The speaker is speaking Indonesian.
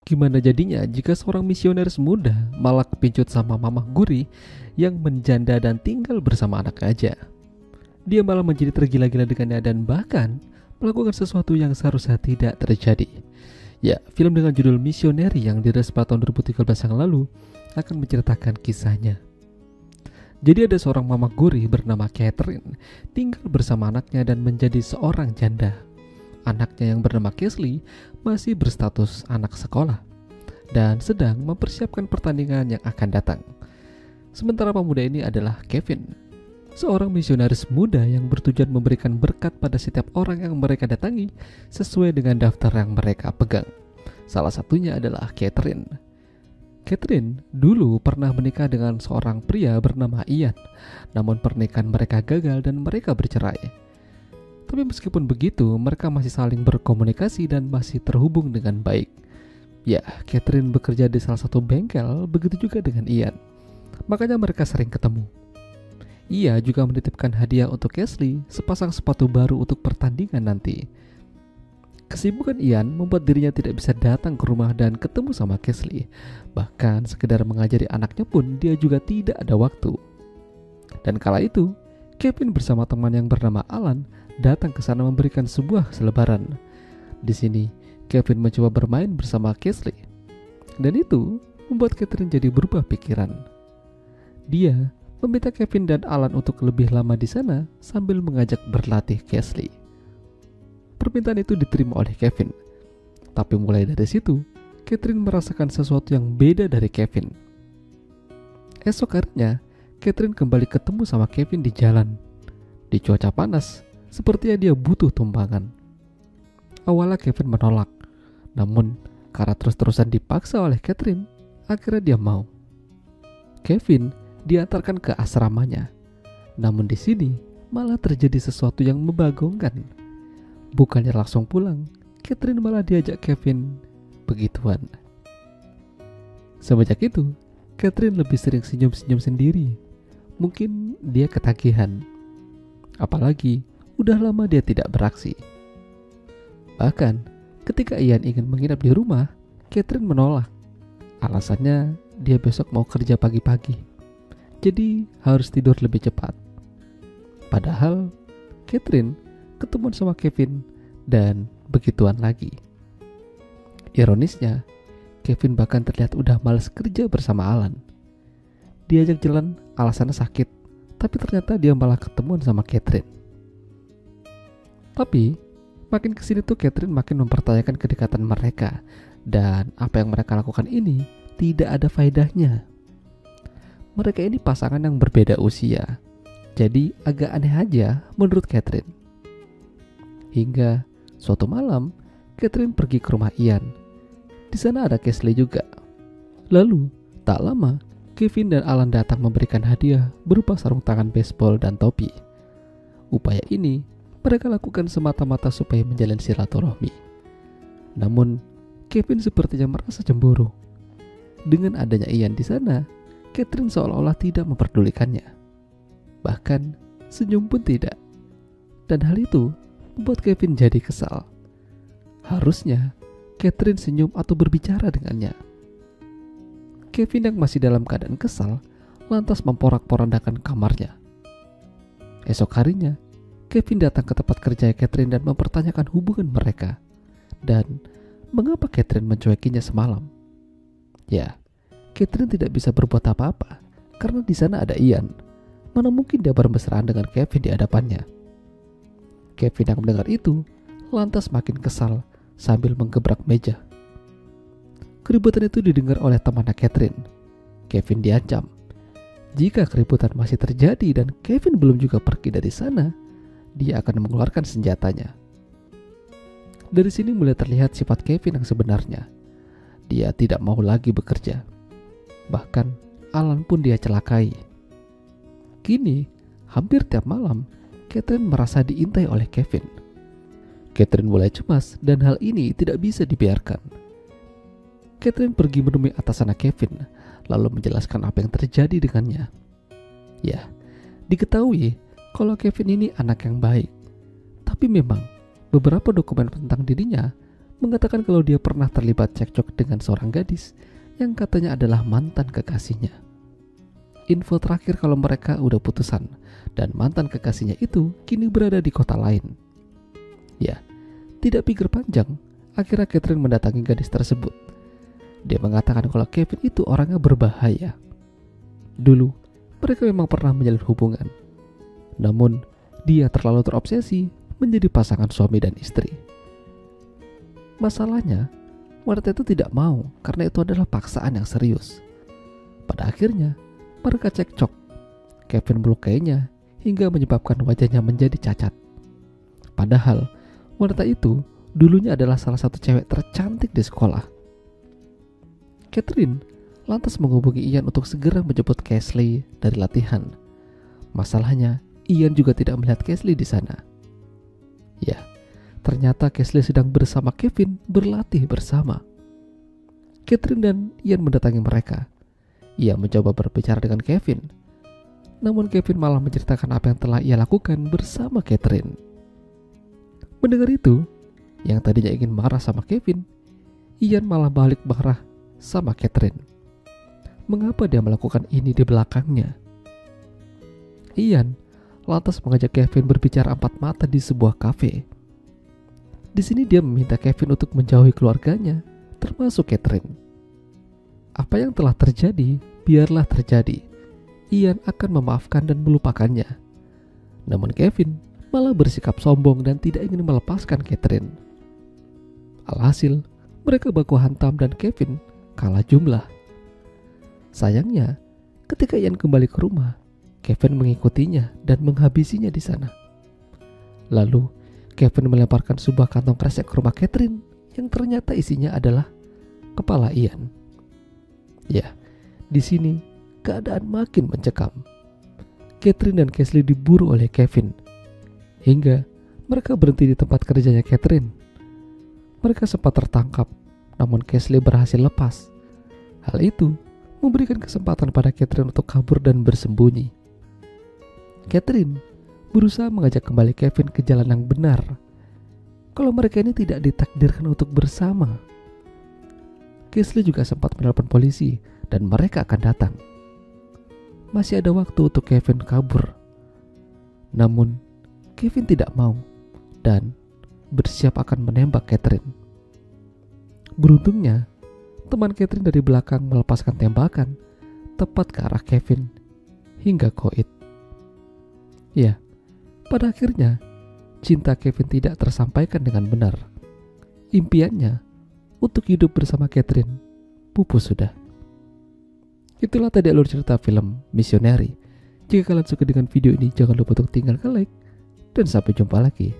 Gimana jadinya jika seorang misionaris muda malah kepincut sama mamah guri yang menjanda dan tinggal bersama anak aja? Dia malah menjadi tergila-gila dengannya dan bahkan melakukan sesuatu yang seharusnya tidak terjadi. Ya, film dengan judul Missionary yang dirilis pada tahun 2013 yang lalu akan menceritakan kisahnya. Jadi ada seorang mamah guri bernama Catherine tinggal bersama anaknya dan menjadi seorang janda. Anaknya yang bernama Kesley masih berstatus anak sekolah dan sedang mempersiapkan pertandingan yang akan datang. Sementara pemuda ini adalah Kevin, seorang misionaris muda yang bertujuan memberikan berkat pada setiap orang yang mereka datangi sesuai dengan daftar yang mereka pegang. Salah satunya adalah Catherine. Catherine dulu pernah menikah dengan seorang pria bernama Ian, namun pernikahan mereka gagal dan mereka bercerai. Tapi meskipun begitu, mereka masih saling berkomunikasi dan masih terhubung dengan baik. Ya, Catherine bekerja di salah satu bengkel, begitu juga dengan Ian. Makanya mereka sering ketemu. Ia juga menitipkan hadiah untuk Kesley, sepasang sepatu baru untuk pertandingan nanti. Kesibukan Ian membuat dirinya tidak bisa datang ke rumah dan ketemu sama Kesley. Bahkan sekedar mengajari anaknya pun dia juga tidak ada waktu. Dan kala itu, Kevin bersama teman yang bernama Alan datang ke sana memberikan sebuah selebaran. Di sini, Kevin mencoba bermain bersama Kesley. Dan itu membuat Catherine jadi berubah pikiran. Dia meminta Kevin dan Alan untuk lebih lama di sana sambil mengajak berlatih Kesley. Permintaan itu diterima oleh Kevin. Tapi mulai dari situ, Catherine merasakan sesuatu yang beda dari Kevin. Esok harinya, Catherine kembali ketemu sama Kevin di jalan. Di cuaca panas, sepertinya dia butuh tumpangan. Awalnya Kevin menolak, namun karena terus-terusan dipaksa oleh Catherine, akhirnya dia mau. Kevin diantarkan ke asramanya. Namun di sini malah terjadi sesuatu yang membagongkan. Bukannya langsung pulang, Catherine malah diajak Kevin begituan. Semenjak itu, Catherine lebih sering senyum-senyum sendiri. Mungkin dia ketagihan. Apalagi udah lama dia tidak beraksi. Bahkan ketika Ian ingin menginap di rumah, Catherine menolak. Alasannya dia besok mau kerja pagi-pagi, jadi harus tidur lebih cepat. Padahal Catherine ketemuan sama Kevin dan begituan lagi. Ironisnya, Kevin bahkan terlihat udah malas kerja bersama Alan. Diajak jalan alasannya sakit, tapi ternyata dia malah ketemuan sama Catherine. Tapi makin kesini tuh Catherine makin mempertanyakan kedekatan mereka, dan apa yang mereka lakukan ini tidak ada faedahnya. Mereka ini pasangan yang berbeda usia, jadi agak aneh aja menurut Catherine. Hingga suatu malam, Catherine pergi ke rumah Ian. Di sana ada Kesley juga. Lalu, tak lama, Kevin dan Alan datang memberikan hadiah berupa sarung tangan baseball dan topi. Upaya ini mereka lakukan semata-mata supaya menjalin silaturahmi. Namun, Kevin sepertinya merasa cemburu. Dengan adanya Ian di sana, Catherine seolah-olah tidak memperdulikannya. Bahkan, senyum pun tidak. Dan hal itu membuat Kevin jadi kesal. Harusnya, Catherine senyum atau berbicara dengannya. Kevin yang masih dalam keadaan kesal, lantas memporak-porandakan kamarnya. Esok harinya, Kevin datang ke tempat kerja Catherine dan mempertanyakan hubungan mereka. Dan mengapa Catherine mencuekinya semalam? Ya, Catherine tidak bisa berbuat apa-apa karena di sana ada Ian. Mana mungkin dia bermesraan dengan Kevin di hadapannya. Kevin yang mendengar itu lantas makin kesal sambil menggebrak meja. Keributan itu didengar oleh temannya Catherine. Kevin diancam. Jika keributan masih terjadi dan Kevin belum juga pergi dari sana, dia akan mengeluarkan senjatanya. Dari sini mulai terlihat sifat Kevin yang sebenarnya. Dia tidak mau lagi bekerja. Bahkan Alan pun dia celakai. Kini, hampir tiap malam, Catherine merasa diintai oleh Kevin. Catherine mulai cemas dan hal ini tidak bisa dibiarkan. Catherine pergi menemui atasan Kevin, lalu menjelaskan apa yang terjadi dengannya. Ya, diketahui kalau Kevin ini anak yang baik. Tapi memang beberapa dokumen tentang dirinya mengatakan kalau dia pernah terlibat cekcok dengan seorang gadis yang katanya adalah mantan kekasihnya. Info terakhir kalau mereka udah putusan dan mantan kekasihnya itu kini berada di kota lain. Ya, tidak pikir panjang, akhirnya Catherine mendatangi gadis tersebut. Dia mengatakan kalau Kevin itu orangnya berbahaya. Dulu, mereka memang pernah menjalin hubungan. Namun, dia terlalu terobsesi menjadi pasangan suami dan istri. Masalahnya, wanita itu tidak mau karena itu adalah paksaan yang serius. Pada akhirnya, mereka cekcok. Kevin melukainya hingga menyebabkan wajahnya menjadi cacat. Padahal, wanita itu dulunya adalah salah satu cewek tercantik di sekolah. Catherine lantas menghubungi Ian untuk segera menjemput Casely dari latihan. Masalahnya, Ian juga tidak melihat Casely di sana. Ya, ternyata Casely sedang bersama Kevin berlatih bersama. Catherine dan Ian mendatangi mereka. Ia mencoba berbicara dengan Kevin. Namun Kevin malah menceritakan apa yang telah ia lakukan bersama Catherine. Mendengar itu, yang tadinya ingin marah sama Kevin, Ian malah balik marah sama Catherine. Mengapa dia melakukan ini di belakangnya? Ian lantas mengajak Kevin berbicara empat mata di sebuah kafe. Di sini dia meminta Kevin untuk menjauhi keluarganya, termasuk Catherine. Apa yang telah terjadi, biarlah terjadi. Ian akan memaafkan dan melupakannya. Namun Kevin malah bersikap sombong dan tidak ingin melepaskan Catherine. Alhasil, mereka baku hantam dan Kevin kalah jumlah. Sayangnya, ketika Ian kembali ke rumah, Kevin mengikutinya dan menghabisinya di sana. Lalu, Kevin melemparkan sebuah kantong kresek ke rumah Catherine yang ternyata isinya adalah kepala Ian. Ya, di sini keadaan makin mencekam. Catherine dan Casely diburu oleh Kevin hingga mereka berhenti di tempat kerjanya Catherine. Mereka sempat tertangkap, namun Casely berhasil lepas. Hal itu memberikan kesempatan pada Catherine untuk kabur dan bersembunyi. Catherine berusaha mengajak kembali Kevin ke jalan yang benar. Kalau mereka ini tidak ditakdirkan untuk bersama. Casely juga sempat menelpon polisi dan mereka akan datang. Masih ada waktu untuk Kevin kabur. Namun, Kevin tidak mau dan bersiap akan menembak Catherine. Beruntungnya, teman Catherine dari belakang melepaskan tembakan tepat ke arah Kevin hingga koit. Ya, pada akhirnya cinta Kevin tidak tersampaikan dengan benar. Impiannya untuk hidup bersama Catherine pupus sudah. Itulah tadi alur cerita film Missionary. Jika kalian suka dengan video ini, jangan lupa untuk tinggalkan like dan sampai jumpa lagi.